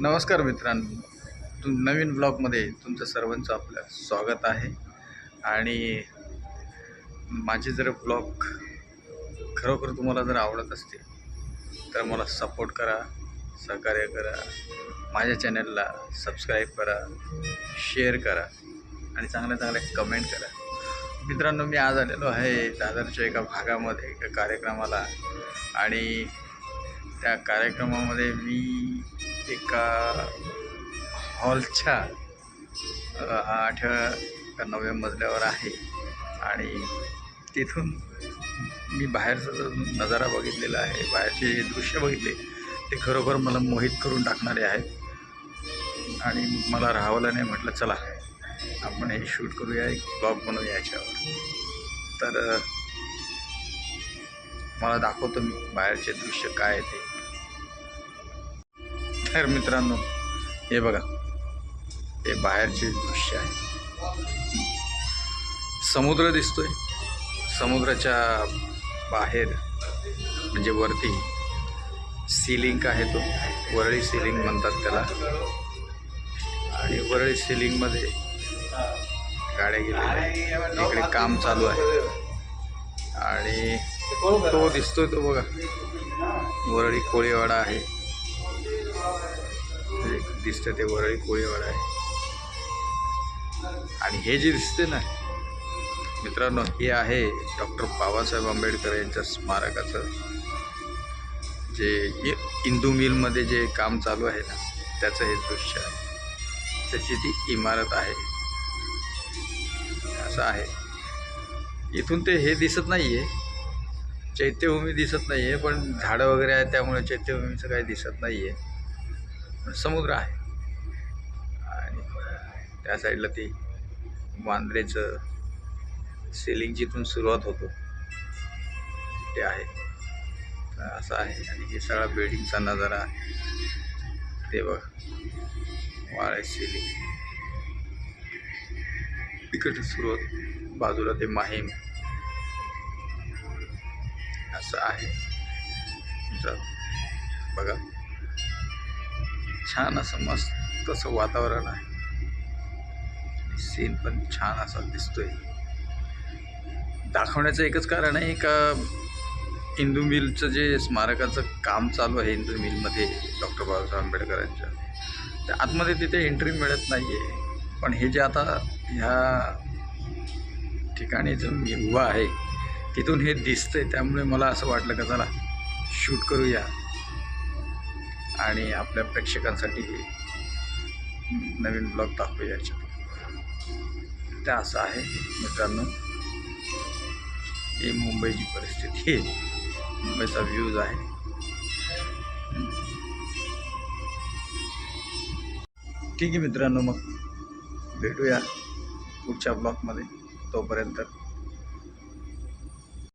नमस्कार मित्रांनो, नवीन ब्लॉगमध्ये तुमचं सर्वांचं आपलं स्वागत आहे. आणि माझे जर ब्लॉग खरोखर तुम्हाला जर आवडत असतील तर मला सपोर्ट करा, सहकार्य करा, माझ्या चॅनलला सबस्क्राईब करा, शेअर करा आणि चांगल्या चांगल्या कमेंट करा. मित्रांनो, मी आज आलेलो आहे दादरच्या एका भागामध्ये एका कार्यक्रमाला. आणि त्या कार्यक्रमामध्ये मी एका हॉलच्या 8व्या का 9व्या मजल्यावर आहे. आणि तिथून मी बाहेरचा जो नजारा बघितलेला आहे, बाहेरचे जे दृश्य बघितले ते खरोखर मला मोहित करून टाकणारे आहेत. आणि मला राहावलं नाही, म्हटलं चला आपण हे शूट करूया, एक ब्लॉग बनवूया याच्यावर. तर मला दाखवतो मी बाहेरचे दृश्य काय आहे ते. तर मित्रांनो, हे बघा, हे बाहेरचे दृश्य आहे. समुद्र दिसतोय. समुद्राच्या बाहेर म्हणजे वरती सिलिंग आहे, तो वरळी सिलिंग म्हणतात त्याला. आणि वरळी सिलिंगमध्ये गाड्या गेलेल्या, इकडे काम चालू आहे. आणि तो दिसतोय तो बघा, वरळी कोळीवाडा आहे, दिसतं ते वरळी कोळीवाडा आहे. आणि हे जे दिसते ना मित्रांनो, हे आहे डॉक्टर बाबासाहेब आंबेडकर यांच्या स्मारकाचं, जे इंदू मिलमध्ये जे काम चालू आहे ना त्याचं हे दृश्य आहे. त्याची ती इमारत आहे. असं आहे. इथून ते हे दिसत नाही आहे, चैत्यभूमी दिसत नाही आहे, पण झाडं वगैरे आहे त्यामुळे चैत्यभूमीचं काही दिसत नाही आहे. पण समुद्र आहे. आणि त्या साईडला ती वांद्रेचं सेलिंग जिथून सुरुवात होतो ते आहे. असं आहे. आणि हे सगळा बिल्डिंगचा नजारा आहे ते बघ, वाळे सेलिंग इकडे सुरुवात, बाजूला ते माहीम. असं आहे. बघा, छान असं मस्त असं वातावरण आहे. सीन पण छान असा दिसतोय. दाखवण्याचं एकच कारण आहे का, इंदू मिलचं जे स्मारकाचं काम चालू आहे इंदू मिलमध्ये डॉक्टर बाबासाहेब आंबेडकरांच्या, त्या आतमध्ये तिथे एंट्री मिळत नाही आहे. पण हे जे आता ह्या ठिकाणी जो मी उभा आहे तिथून हे दिसतंय, त्यामुळे मला असं वाटलं का चला शूट करूया आणि आपल्या प्रेक्षकांसाठी नवीन ब्लॉग दाखवूया याच्यात. त्या असं आहे मित्रांनो, ही मुंबईची परिस्थिती आहे, मुंबईचा व्ह्यूज आहे. ठीक आहे मित्रांनो, मग भेटूया पुढच्या ब्लॉगमध्ये. तोपर्यंत